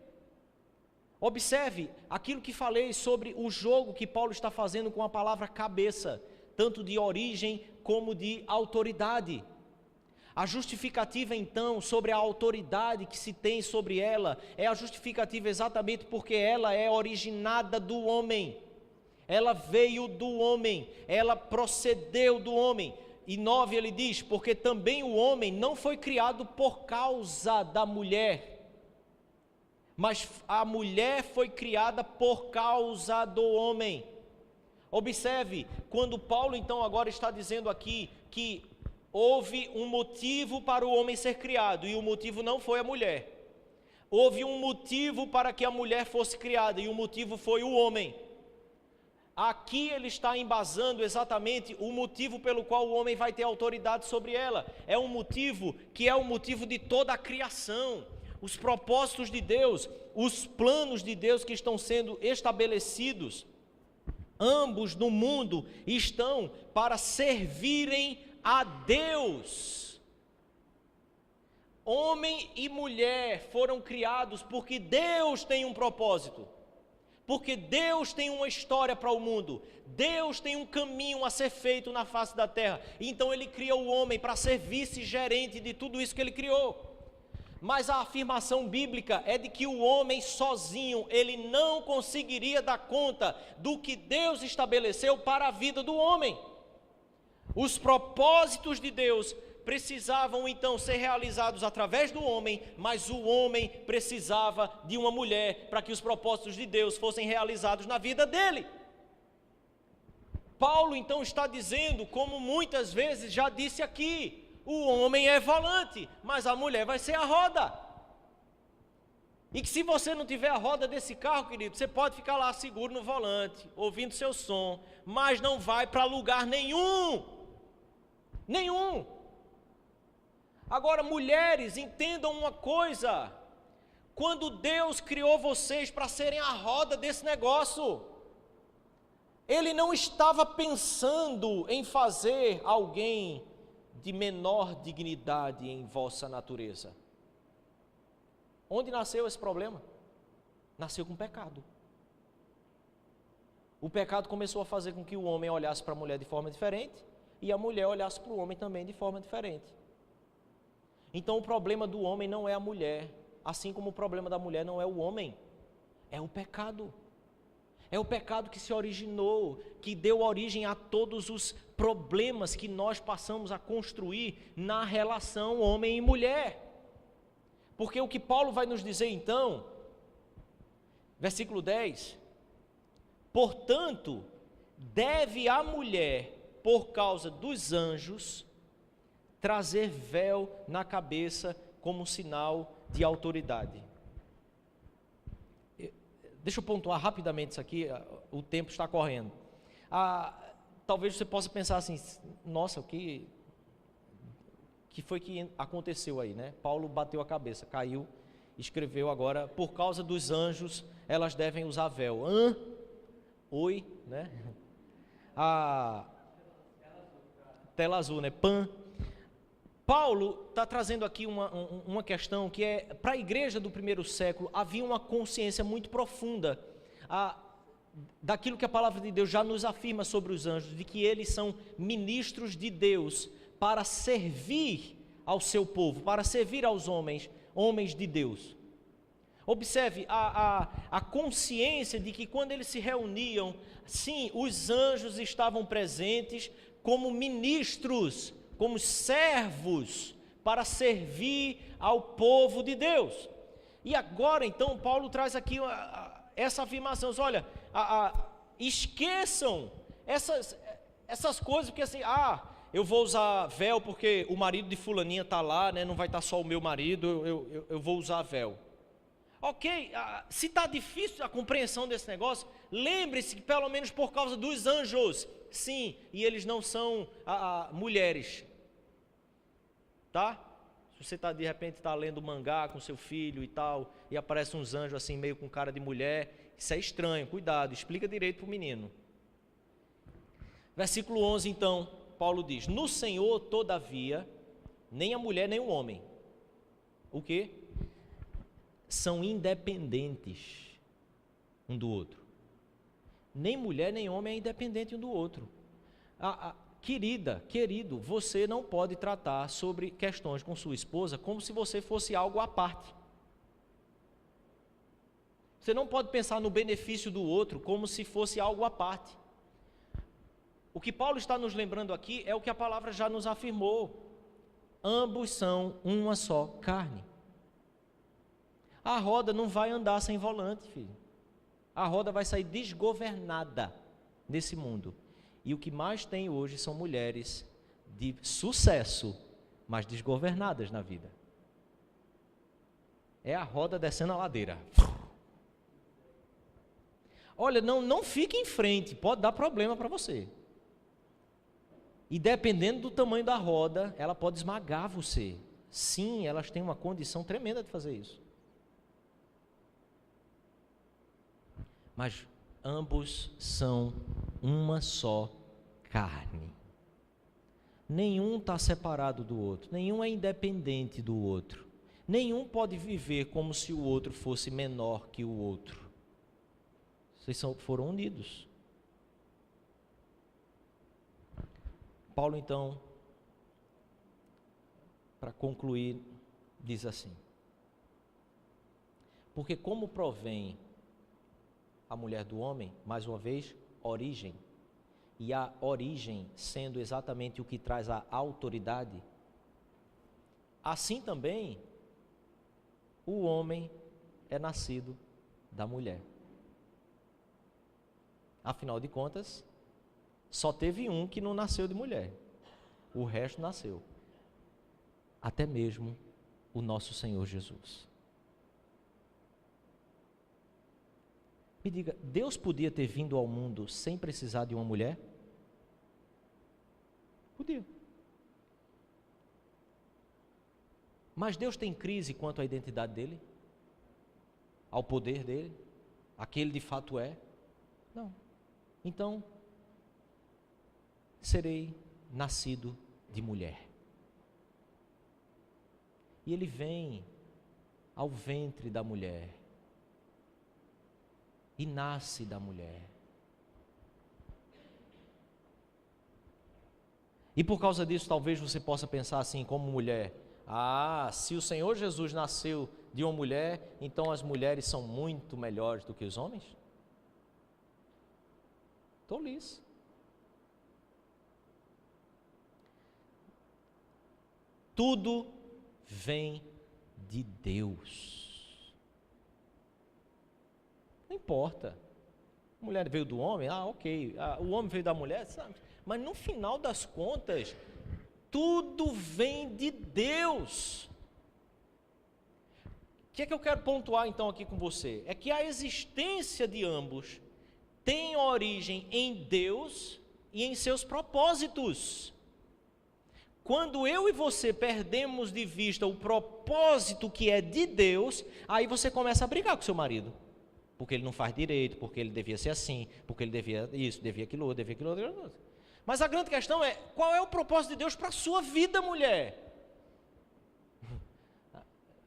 Observe aquilo que falei sobre o jogo que Paulo está fazendo com a palavra cabeça, tanto de origem como de autoridade. A justificativa então sobre a autoridade que se tem sobre ela, é a justificativa exatamente porque ela é originada do homem, ela veio do homem, ela procedeu do homem. E 9 ele diz, porque também o homem não foi criado por causa da mulher, mas a mulher foi criada por causa do homem. Observe, quando Paulo então agora está dizendo aqui que houve um motivo para o homem ser criado, e o motivo não foi a mulher. Houve um motivo para que a mulher fosse criada, e o motivo foi o homem. Aqui ele está embasando exatamente o motivo pelo qual o homem vai ter autoridade sobre ela. É um motivo que é o motivo de toda a criação. Os propósitos de Deus, os planos de Deus que estão sendo estabelecidos, ambos no mundo estão para servirem a Deus. Homem e mulher foram criados porque Deus tem um propósito, porque Deus tem uma história para o mundo, Deus tem um caminho a ser feito na face da terra, então Ele criou o homem para ser vice-gerente de tudo isso que Ele criou. Mas a afirmação bíblica é de que o homem sozinho, ele não conseguiria dar conta do que Deus estabeleceu para a vida do homem. Os propósitos de Deus precisavam então ser realizados através do homem, mas o homem precisava de uma mulher para que os propósitos de Deus fossem realizados na vida dele. Paulo então está dizendo, como muitas vezes já disse aqui, o homem é volante, mas a mulher vai ser a roda. E que se você não tiver a roda desse carro, querido, você pode ficar lá seguro no volante, ouvindo seu som, mas não vai para lugar nenhum. Nenhum. Agora, mulheres, entendam uma coisa. Quando Deus criou vocês para serem a roda desse negócio, Ele não estava pensando em fazer alguém de menor dignidade em vossa natureza. Onde nasceu esse problema? Nasceu com o pecado. O pecado começou a fazer com que o homem olhasse para a mulher de forma diferente e a mulher olhasse para o homem também de forma diferente. Então o problema do homem não é a mulher, assim como o problema da mulher não é o homem, é o pecado. É o pecado que se originou, que deu origem a todos os problemas que nós passamos a construir na relação homem e mulher. Porque o que Paulo vai nos dizer então, versículo 10, portanto, deve a mulher, por causa dos anjos, trazer véu na cabeça como sinal de autoridade. Deixa eu pontuar rapidamente isso aqui, o tempo está correndo. Talvez você possa pensar assim, nossa, o que foi que aconteceu aí, né? Paulo bateu a cabeça, caiu, escreveu agora, por causa dos anjos, elas devem usar véu. Oi, né? A tela azul, né? Paulo está trazendo aqui uma questão que é, para a igreja do primeiro século, havia uma consciência muito profunda daquilo que a palavra de Deus já nos afirma sobre os anjos, de que eles são ministros de Deus para servir ao seu povo, para servir aos homens de Deus. Observe a consciência de que quando eles se reuniam, sim, os anjos estavam presentes como ministros, como servos para servir ao povo de Deus. E agora então Paulo traz aqui essa afirmação, olha, esqueçam essas coisas, porque assim, eu vou usar véu porque o marido de fulaninha está lá, né? Não vai estar só o meu marido, eu vou usar véu. Ok, se está difícil a compreensão desse negócio, lembre-se que pelo menos por causa dos anjos, sim, e eles não são mulheres, tá? Se você de repente está lendo mangá com seu filho e tal, e aparece uns anjos assim meio com cara de mulher, isso é estranho, cuidado, explica direito para o menino. Versículo 11 então, Paulo diz: no Senhor todavia, nem a mulher nem o homem, o quê? São independentes um do outro. Nem mulher nem homem é independente um do outro. Querido, você não pode tratar sobre questões com sua esposa como se você fosse algo à parte. Você não pode pensar no benefício do outro como se fosse algo à parte. O que Paulo está nos lembrando aqui é o que a palavra já nos afirmou. Ambos são uma só carne. A roda não vai andar sem volante, filho. A roda vai sair desgovernada nesse mundo. E o que mais tem hoje são mulheres de sucesso, mas desgovernadas na vida. É a roda descendo a ladeira. Olha, não fique em frente, pode dar problema para você. E dependendo do tamanho da roda, ela pode esmagar você. Sim, elas têm uma condição tremenda de fazer isso. Mas ambos são uma só carne. Nenhum está separado do outro, nenhum é independente do outro. Nenhum pode viver como se o outro fosse menor que o outro. Vocês foram unidos. Paulo, então, para concluir, diz assim: porque como provém a mulher do homem, mais uma vez, origem, e a origem sendo exatamente o que traz a autoridade, assim também o homem é nascido da mulher. Afinal de contas, só teve um que não nasceu de mulher, o resto nasceu, até mesmo o nosso Senhor Jesus. Me diga, Deus podia ter vindo ao mundo sem precisar de uma mulher? Podia. Mas Deus tem crise quanto à identidade dele? Ao poder dele? Aquele de fato é? Não. Então, serei nascido de mulher. E ele vem ao ventre da mulher e nasce da mulher. E por causa disso, talvez você possa pensar assim, como mulher: se o Senhor Jesus nasceu de uma mulher, então as mulheres são muito melhores do que os homens? Tolice. Tudo vem de Deus. Não importa. A mulher veio do homem, ok. O homem veio da mulher, sabe? Mas no final das contas, tudo vem de Deus. O que é que eu quero pontuar então aqui com você? É que a existência de ambos tem origem em Deus e em seus propósitos. Quando eu e você perdemos de vista o propósito que é de Deus, aí você começa a brigar com seu marido. Porque ele não faz direito, porque ele devia ser assim, porque ele devia isso, devia aquilo outro. Mas a grande questão é, qual é o propósito de Deus para a sua vida, mulher?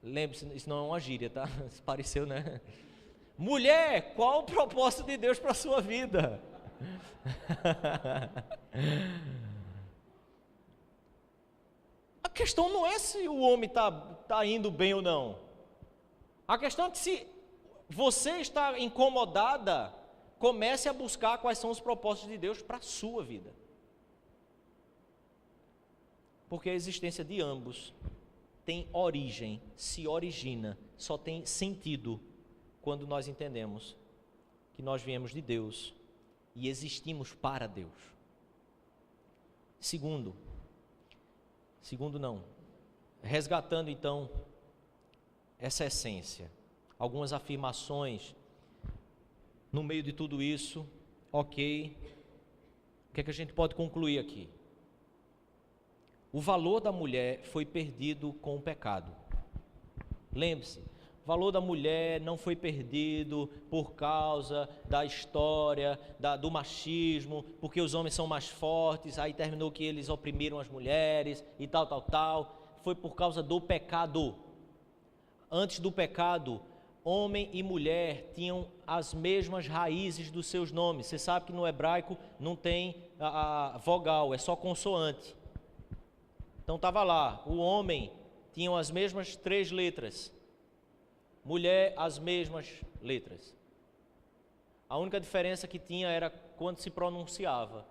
Lembre-se, isso não é uma gíria, tá? Isso pareceu, né? Mulher, qual o propósito de Deus para a sua vida? A questão não é se o homem está indo bem ou não. A questão é que se você está incomodada, comece a buscar quais são os propósitos de Deus para a sua vida. Porque a existência de ambos tem origem, se origina, só tem sentido quando nós entendemos que nós viemos de Deus e existimos para Deus. Segundo, Segundo, não. Resgatando, então, essa essência. Algumas afirmações no meio de tudo isso. Ok. O que é que a gente pode concluir aqui? O valor da mulher foi perdido com o pecado. Lembre-se, o valor da mulher não foi perdido por causa da história, do machismo, porque os homens são mais fortes, aí terminou que eles oprimiram as mulheres e tal. Foi por causa do pecado. Antes do pecado, homem e mulher tinham as mesmas raízes dos seus nomes. Você sabe que no hebraico não tem a vogal, é só consoante. Então estava lá, o homem tinha as mesmas 3 letras, mulher as mesmas letras. A única diferença que tinha era quando se pronunciava.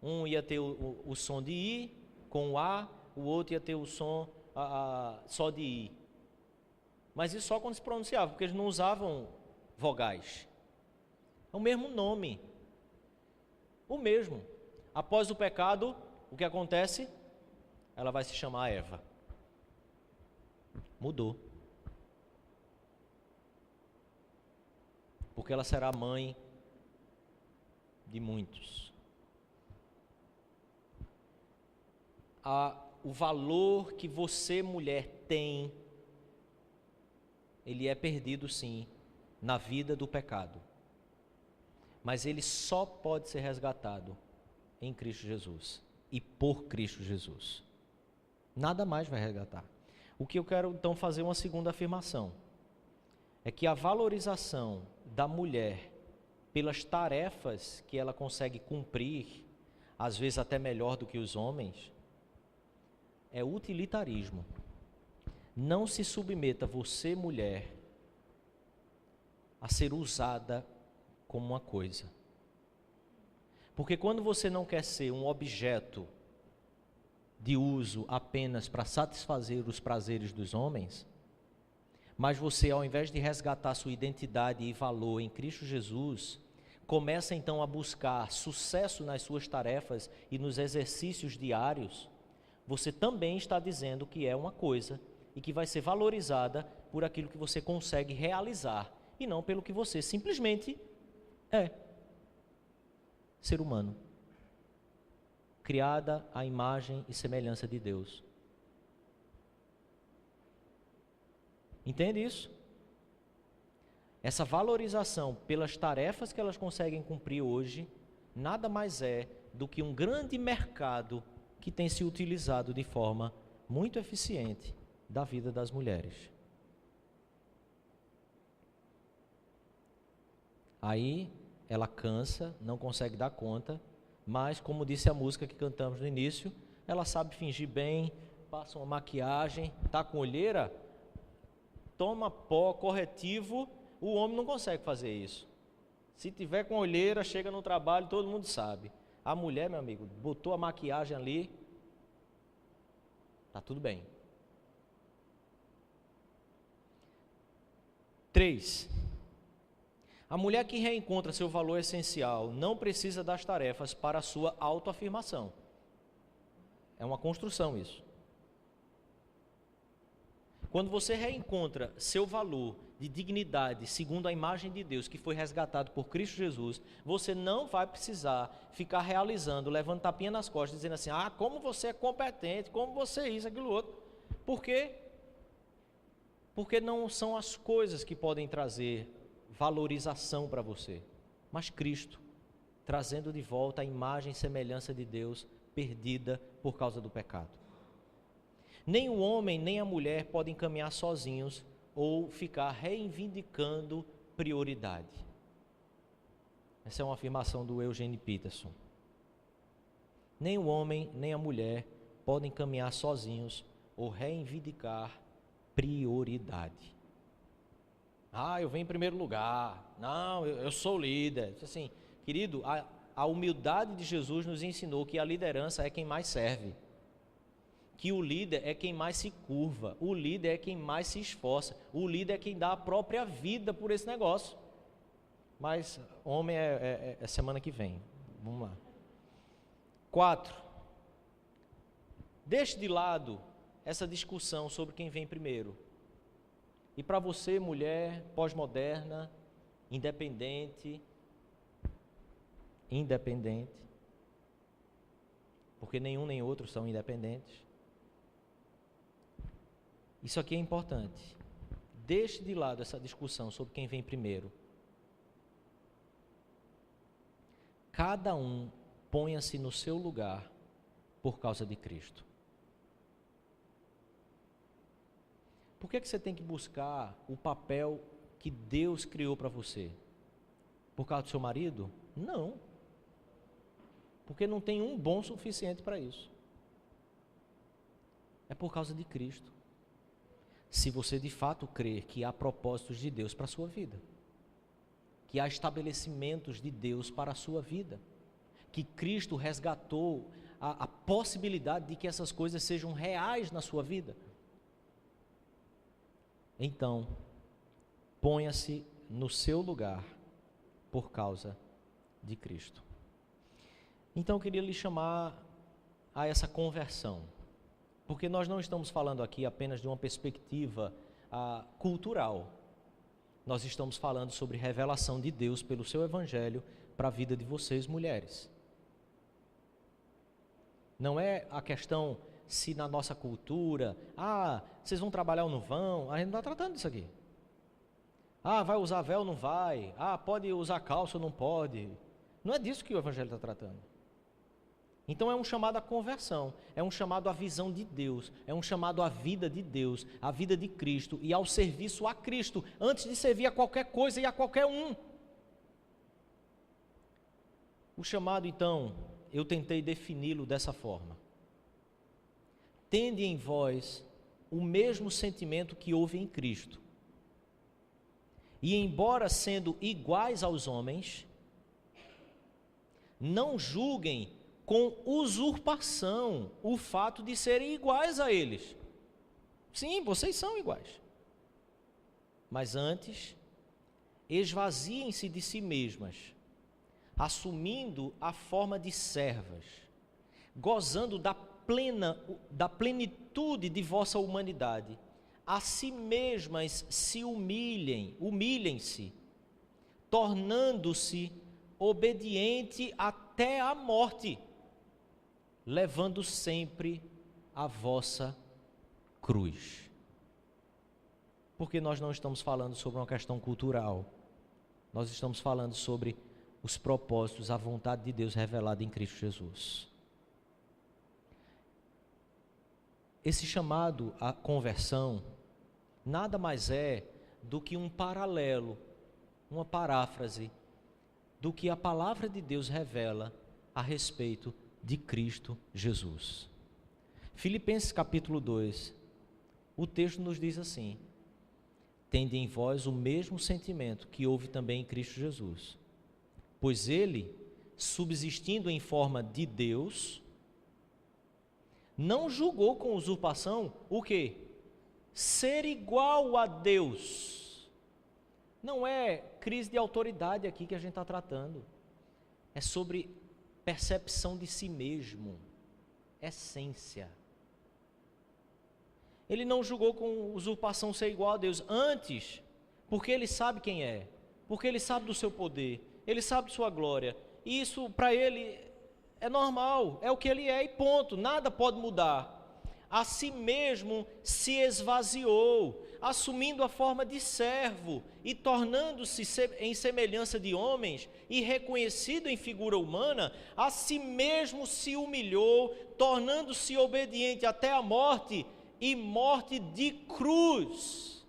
Um ia ter o som de I com o A, o outro ia ter o som só de I. Mas isso só quando se pronunciava, porque eles não usavam vogais. É o mesmo nome. O mesmo. Após o pecado, o que acontece? Ela vai se chamar Eva. Mudou. Porque ela será mãe de muitos. O valor que você, mulher, tem, ele é perdido sim, na vida do pecado. Mas ele só pode ser resgatado em Cristo Jesus e por Cristo Jesus. Nada mais vai resgatar. O que eu quero então fazer uma segunda afirmação é que a valorização da mulher pelas tarefas que ela consegue cumprir, às vezes até melhor do que os homens, é utilitarismo. Não se submeta, você, mulher, a ser usada como uma coisa. Porque quando você não quer ser um objeto de uso apenas para satisfazer os prazeres dos homens, mas você, ao invés de resgatar sua identidade e valor em Cristo Jesus, começa então a buscar sucesso nas suas tarefas e nos exercícios diários, você também está dizendo que é uma coisa e que vai ser valorizada por aquilo que você consegue realizar e não pelo que você simplesmente é. Ser humano, criada à imagem e semelhança de Deus. Entende isso? Essa valorização pelas tarefas que elas conseguem cumprir hoje, nada mais é do que um grande mercado que tem se utilizado de forma muito eficiente da vida das mulheres. Aí ela cansa, não consegue dar conta, mas como disse a música que cantamos no início, ela sabe fingir bem, passa uma maquiagem, tá com olheira, toma pó, corretivo, o homem não consegue fazer isso. Se tiver com olheira, chega no trabalho, todo mundo sabe. A mulher, meu amigo, botou a maquiagem ali, tá tudo bem. 3. A mulher que reencontra seu valor essencial não precisa das tarefas para a sua autoafirmação. É uma construção isso. Quando você reencontra seu valor de dignidade segundo a imagem de Deus que foi resgatado por Cristo Jesus, você não vai precisar ficar realizando, levando tapinha nas costas, dizendo assim, como você é competente, como você é isso, aquilo outro. Por quê? Porque não são as coisas que podem trazer valorização para você, mas Cristo, trazendo de volta a imagem e semelhança de Deus perdida por causa do pecado. Nem o homem nem a mulher podem caminhar sozinhos ou ficar reivindicando prioridade. Essa é uma afirmação do Eugene Peterson. Nem o homem nem a mulher podem caminhar sozinhos ou reivindicar prioridade. Eu venho em primeiro lugar. Não, eu sou líder. Assim, querido, a humildade de Jesus nos ensinou que a liderança é quem mais serve. Que o líder é quem mais se curva, o líder é quem mais se esforça, o líder é quem dá a própria vida por esse negócio. Mas homem é semana que vem. Vamos lá. 4. Deixe de lado essa discussão sobre quem vem primeiro. E para você, mulher pós-moderna, independente, porque nenhum nem outro são independentes. Isso aqui é importante. Deixe de lado essa discussão sobre quem vem primeiro. Cada um ponha-se no seu lugar por causa de Cristo. Por que você tem que buscar o papel que Deus criou para você? Por causa do seu marido? Não. Porque não tem um bom suficiente para isso. É por causa de Cristo. Se você de fato crer que há propósitos de Deus para a sua vida, que há estabelecimentos de Deus para a sua vida, que Cristo resgatou a possibilidade de que essas coisas sejam reais na sua vida, então, ponha-se no seu lugar por causa de Cristo. Então, eu queria lhe chamar a essa conversão, porque nós não estamos falando aqui apenas de uma perspectiva cultural. Nós estamos falando sobre revelação de Deus pelo seu Evangelho para a vida de vocês, mulheres. Não é a questão se na nossa cultura, vocês vão trabalhar ou não vão, a gente não está tratando disso aqui. Vai usar véu ou não vai, pode usar calça ou não pode. Não é disso que o Evangelho está tratando. Então é um chamado à conversão, é um chamado à visão de Deus, é um chamado à vida de Deus, à vida de Cristo e ao serviço a Cristo, antes de servir a qualquer coisa e a qualquer um. O chamado, então, eu tentei defini-lo dessa forma. Tende em vós o mesmo sentimento que houve em Cristo. E embora sendo iguais aos homens, não julguem com usurpação o fato de serem iguais a eles. Sim, vocês são iguais. Mas antes, esvaziem-se de si mesmas, assumindo a forma de servas, gozando da plenitude de vossa humanidade. A si mesmas se humilhem-se, tornando-se obediente até a morte, levando sempre a vossa cruz. Porque nós não estamos falando sobre uma questão cultural, nós estamos falando sobre os propósitos, a vontade de Deus revelada em Cristo Jesus. Esse chamado à conversão nada mais é do que um paralelo, uma paráfrase do que a palavra de Deus revela a respeito de Cristo Jesus. Filipenses capítulo 2, o texto nos diz assim: tende em vós o mesmo sentimento que houve também em Cristo Jesus, pois ele, subsistindo em forma de Deus, não julgou com usurpação o quê? Ser igual a Deus. Não é crise de autoridade aqui que a gente está tratando. É sobre percepção de si mesmo, essência. Ele não julgou com usurpação ser igual a Deus. Antes, porque ele sabe quem é, porque ele sabe do seu poder, ele sabe de sua glória. E isso para ele é normal, é o que ele é e ponto, nada pode mudar. A si mesmo se esvaziou, assumindo a forma de servo e tornando-se em semelhança de homens e reconhecido em figura humana, a si mesmo se humilhou, tornando-se obediente até a morte e morte de cruz.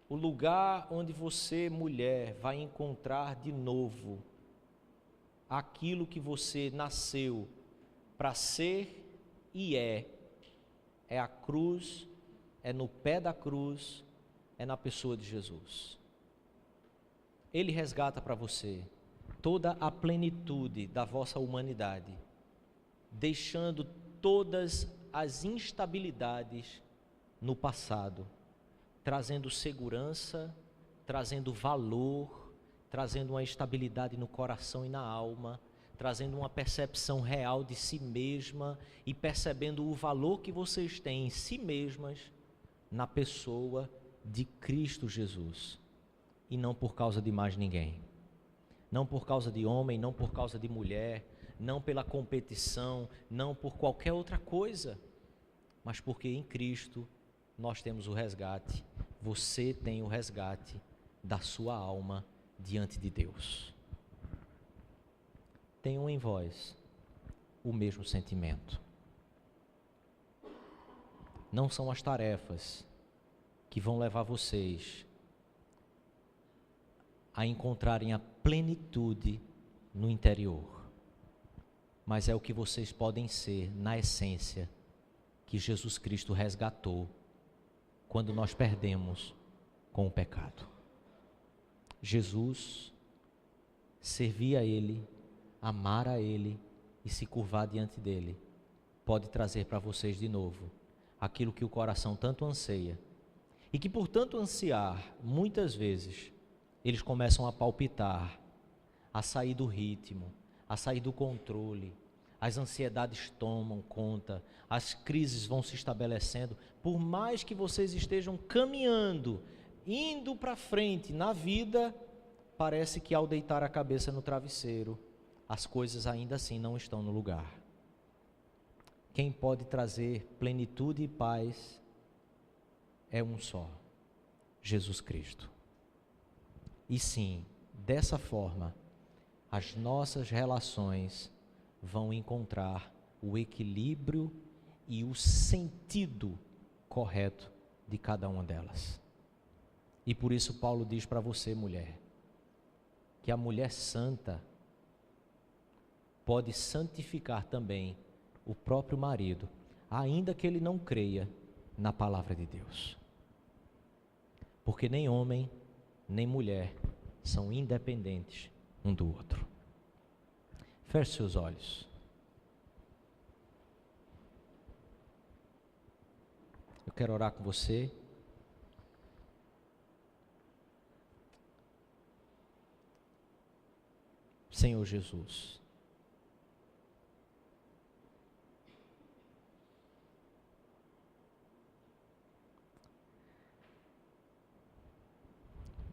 O lugar onde você, mulher, vai encontrar de novo aquilo que você nasceu para ser e é a cruz, é no pé da cruz, é na pessoa de Jesus. Ele resgata para você toda a plenitude da vossa humanidade, deixando todas as instabilidades no passado, trazendo segurança, trazendo valor, trazendo uma estabilidade no coração e na alma, trazendo uma percepção real de si mesma e percebendo o valor que vocês têm em si mesmas na pessoa de Cristo Jesus, e não por causa de mais ninguém, não por causa de homem, não por causa de mulher, não pela competição, não por qualquer outra coisa, mas porque em Cristo nós temos o resgate, você tem o resgate da sua alma diante de Deus. Tenham em vós o mesmo sentimento. Não são as tarefas que vão levar vocês a encontrarem a plenitude no interior, mas é o que vocês podem ser na essência que Jesus Cristo resgatou quando nós perdemos com o pecado. Jesus, servir a Ele, amar a Ele e se curvar diante dEle, pode trazer para vocês de novo aquilo que o coração tanto anseia, e que por tanto ansiar, muitas vezes, eles começam a palpitar, a sair do ritmo, a sair do controle, as ansiedades tomam conta, as crises vão se estabelecendo, por mais que vocês estejam caminhando, indo para frente na vida, parece que ao deitar a cabeça no travesseiro, as coisas ainda assim não estão no lugar. Quem pode trazer plenitude e paz é um só, Jesus Cristo. E sim, dessa forma, as nossas relações vão encontrar o equilíbrio e o sentido correto de cada uma delas. E por isso Paulo diz para você, mulher, que a mulher santa pode santificar também o próprio marido, ainda que ele não creia na palavra de Deus. Porque nem homem, nem mulher são independentes um do outro. Feche seus olhos. Eu quero orar com você. Senhor Jesus,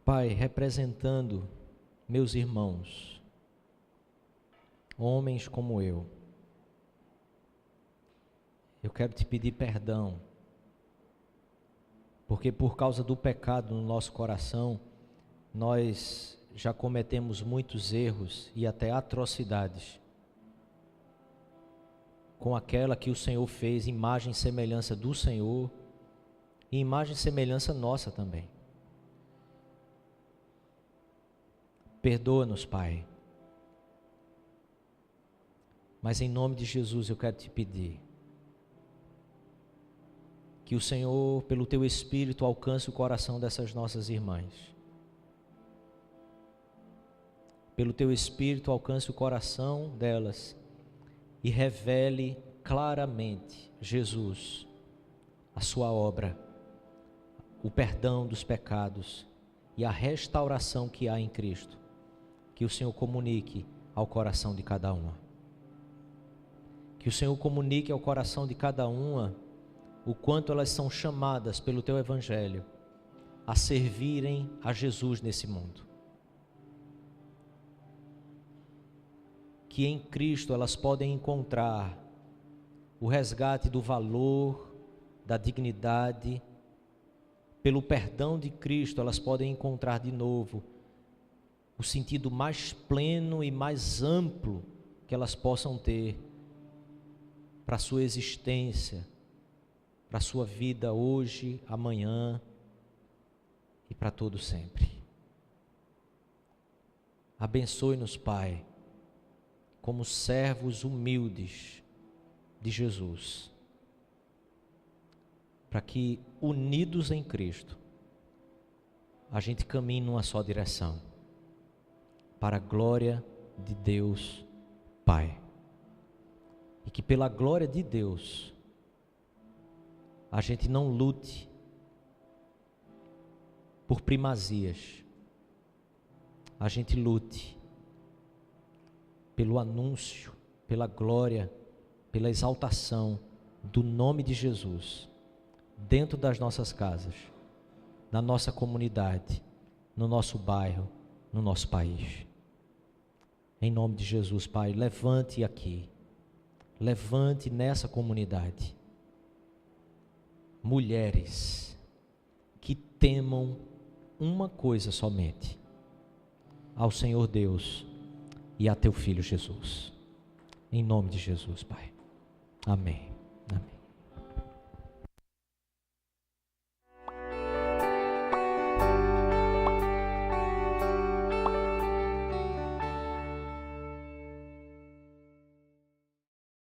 Pai, representando meus irmãos, homens como eu quero te pedir perdão, porque por causa do pecado no nosso coração, nós já cometemos muitos erros e até atrocidades com aquela que o Senhor fez, imagem e semelhança do Senhor e imagem e semelhança nossa também. Perdoa-nos, Pai. Mas em nome de Jesus eu quero te pedir que o Senhor, pelo teu Espírito, alcance o coração dessas nossas irmãs. Pelo teu Espírito, alcance o coração delas e revele claramente, Jesus, a sua obra, o perdão dos pecados e a restauração que há em Cristo. Que o Senhor comunique ao coração de cada uma. Que o Senhor comunique ao coração de cada uma o quanto elas são chamadas pelo teu Evangelho a servirem a Jesus nesse mundo. Que em Cristo elas podem encontrar o resgate do valor, da dignidade. Pelo perdão de Cristo elas podem encontrar de novo o sentido mais pleno e mais amplo que elas possam ter para a sua existência, para a sua vida hoje, amanhã e para todo sempre. Abençoe-nos, Pai, como servos humildes de Jesus, para que, unidos em Cristo, a gente caminhe numa só direção, para a glória de Deus Pai. E que pela glória de Deus, a gente não lute por primazias, a gente lute pelo anúncio, pela glória, pela exaltação do nome de Jesus, dentro das nossas casas, na nossa comunidade, no nosso bairro, no nosso país. Em nome de Jesus, Pai, levante aqui, levante nessa comunidade mulheres que temam uma coisa somente: ao Senhor Deus e a teu Filho Jesus. Em nome de Jesus, Pai. Amém. Amém.